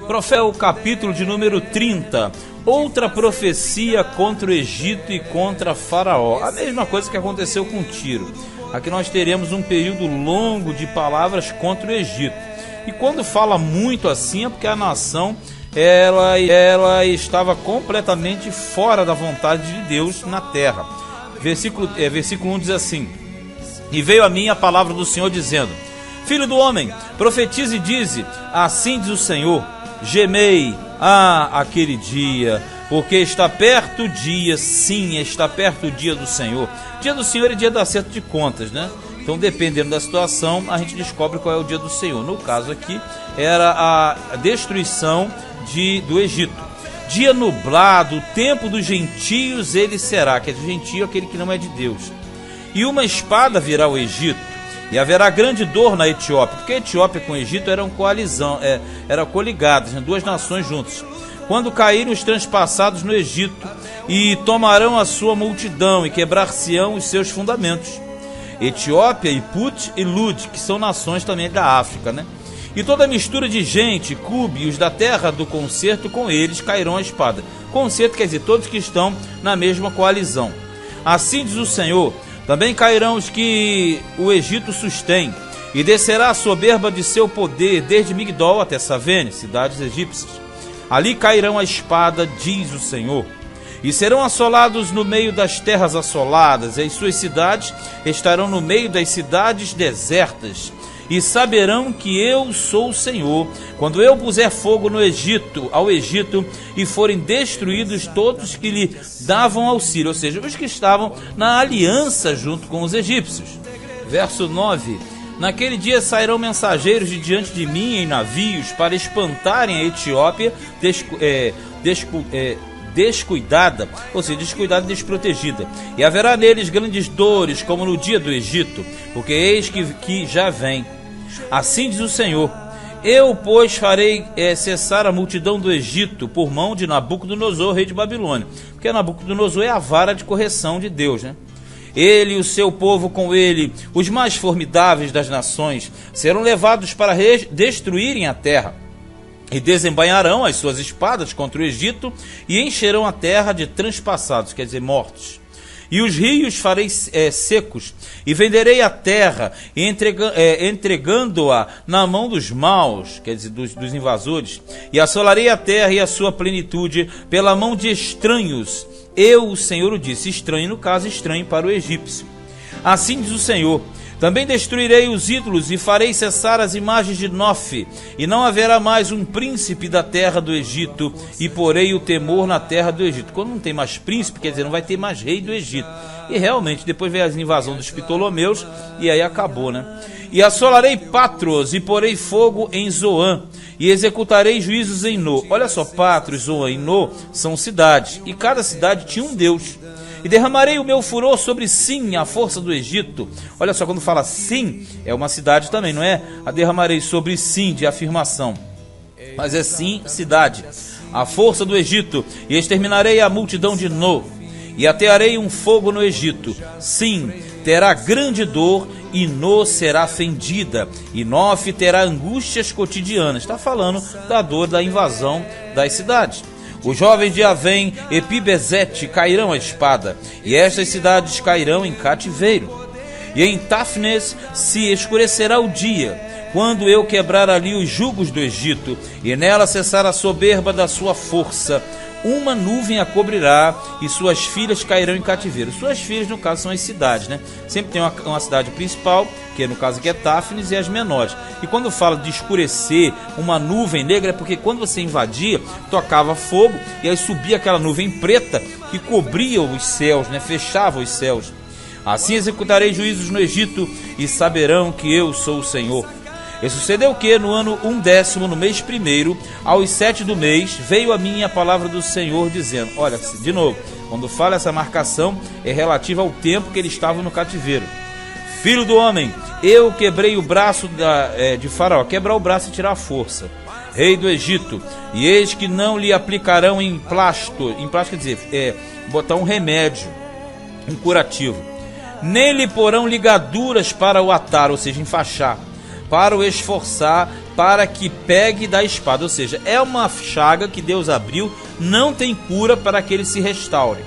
Profeta, capítulo de número 30. Outra profecia contra o Egito e contra Faraó. A mesma coisa que aconteceu com Tiro. Aqui nós teremos um período longo de palavras contra o Egito. E quando fala muito assim é porque a nação ela estava completamente fora da vontade de Deus na terra. Versículo 1 diz assim: E veio a mim a palavra do Senhor dizendo: Filho do homem, profetize e dize: Assim diz o Senhor, gemei, aquele dia, porque está perto o dia, sim, está perto o dia do Senhor. Dia do Senhor é dia do acerto de contas, né? Então, dependendo da situação, a gente descobre qual é o dia do Senhor. No caso aqui, era a destruição do Egito. Dia nublado, o tempo dos gentios ele será, que é gentio aquele que não é de Deus. E uma espada virá ao Egito, e haverá grande dor na Etiópia, porque a Etiópia com o Egito eram coligadas, né? Duas nações juntas. Quando caírem os transpassados no Egito, e tomarão a sua multidão, e quebrar-se-ão os seus fundamentos. Etiópia, e Put e Lud, que são nações também da África, né? E toda a mistura de gente, Cube e os da terra do concerto, com eles cairão a espada. Concerto quer dizer todos que estão na mesma coalizão. Assim diz o Senhor: também cairão os que o Egito sustém, e descerá a soberba de seu poder desde Migdol até Savene, cidades egípcias. Ali cairão a espada, diz o Senhor, e serão assolados no meio das terras assoladas, e as suas cidades estarão no meio das cidades desertas. E saberão que eu sou o Senhor, quando eu puser fogo ao Egito, e forem destruídos todos que lhe davam auxílio, ou seja, os que estavam na aliança junto com os egípcios. Verso 9: Naquele dia sairão mensageiros de diante de mim em navios, para espantarem a Etiópia descuidada, ou seja, descuidada e desprotegida. E haverá neles grandes dores, como no dia do Egito, porque eis que já vem. Assim diz o Senhor: eu, pois, farei cessar a multidão do Egito por mão de Nabucodonosor, rei de Babilônia. Porque Nabucodonosor é a vara de correção de Deus, né? Ele e o seu povo com ele, os mais formidáveis das nações, serão levados para destruírem a terra. E desembainharão as suas espadas contra o Egito, e encherão a terra de transpassados, quer dizer, mortos. E os rios farei secos, e venderei a terra, entregando-a na mão dos maus, quer dizer, dos invasores, e assolarei a terra e a sua plenitude pela mão de estranhos. Eu, o Senhor, o disse. Estranho, no caso, estranho para o egípcio. Assim diz o Senhor: também destruirei os ídolos e farei cessar as imagens de Nofe, e não haverá mais um príncipe da terra do Egito, e porei o temor na terra do Egito. Quando não tem mais príncipe, quer dizer, não vai ter mais rei do Egito. E realmente, depois veio a invasão dos Ptolomeus, e aí acabou, né? E assolarei Patros, e porei fogo em Zoan, e executarei juízos em No. Olha só, Patros, Zoan e No são cidades, e cada cidade tinha um deus. E derramarei o meu furor sobre Sim, a força do Egito. Olha só, quando fala Sim, é uma cidade também, não é? A derramarei sobre Sim, de afirmação, mas é Sim, cidade, a força do Egito. E exterminarei a multidão de No, e atearei um fogo no Egito. Sim, terá grande dor, e No será fendida, e Nof terá angústias cotidianas. Está falando da dor da invasão das cidades. Os jovens de Avém e Pibezete cairão a espada, e estas cidades cairão em cativeiro. E em Tafnes se escurecerá o dia, quando eu quebrar ali os jugos do Egito, e nela cessar a soberba da sua força. Uma nuvem a cobrirá, e suas filhas cairão em cativeiro. Suas filhas, no caso, são as cidades, né? Sempre tem uma cidade principal, que no caso aqui é Tafnes, e as menores. E quando fala de escurecer, uma nuvem negra, é porque quando você invadia, tocava fogo, e aí subia aquela nuvem preta, que cobria os céus, né? Fechava os céus. Assim executarei juízos no Egito, e saberão que eu sou o Senhor. E sucedeu que no ano 1º, no mês 1º, aos 7 do mês, veio a mim a palavra do Senhor, dizendo... Olha, de novo, quando fala essa marcação, é relativa ao tempo que eles estavam no cativeiro. Filho do homem, eu quebrei o braço de Faraó. Quebrar o braço e tirar a força. Rei do Egito, e eis que não lhe aplicarão emplasto quer dizer, botar um remédio, um curativo. Nem lhe porão ligaduras para o atar, ou seja, enfaixar, para o esforçar, para que pegue da espada. Ou seja, é uma chaga que Deus abriu, não tem cura para que ele se restaure.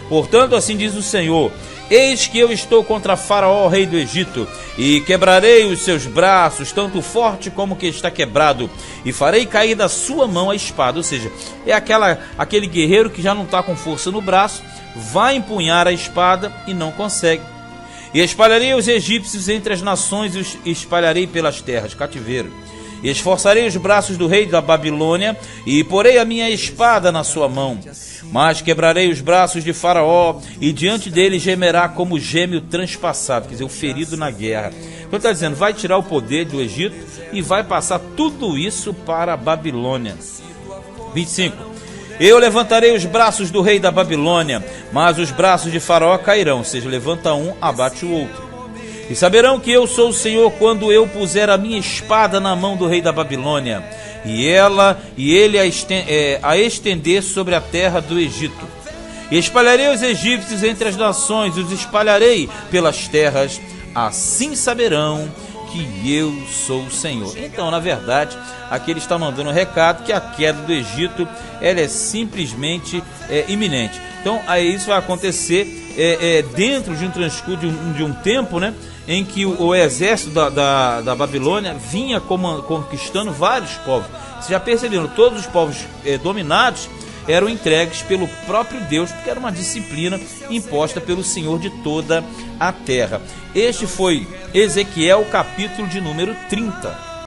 Portanto, assim diz o Senhor: eis que eu estou contra Faraó, rei do Egito, e quebrarei os seus braços, tanto forte como que está quebrado, e farei cair da sua mão a espada. Ou seja, é aquele guerreiro que já não está com força no braço, vai empunhar a espada e não consegue. E espalharei os egípcios entre as nações, e os espalharei pelas terras, cativeiro. E esforçarei os braços do rei da Babilônia, e porei a minha espada na sua mão. Mas quebrarei os braços de Faraó, e diante dele gemerá como geme o transpassado, quer dizer, o ferido na guerra. Então está dizendo, vai tirar o poder do Egito e vai passar tudo isso para a Babilônia. 25. Eu levantarei os braços do rei da Babilônia, mas os braços de Faraó cairão, ou seja, levanta um, abate o outro. E saberão que eu sou o Senhor quando eu puser a minha espada na mão do rei da Babilônia, e ele a estender sobre a terra do Egito. E espalharei os egípcios entre as nações, os espalharei pelas terras, assim saberão que eu sou o Senhor. Então, na verdade, aqui ele está mandando um recado que a queda do Egito ela é simplesmente iminente. Então, aí isso vai acontecer dentro de um transcurso de um tempo, né, em que o exército da Babilônia vinha conquistando vários povos. Vocês já perceberam, todos os povos dominados eram entregues pelo próprio Deus, porque era uma disciplina imposta pelo Senhor de toda a terra. Este foi Ezequiel, capítulo de número 30.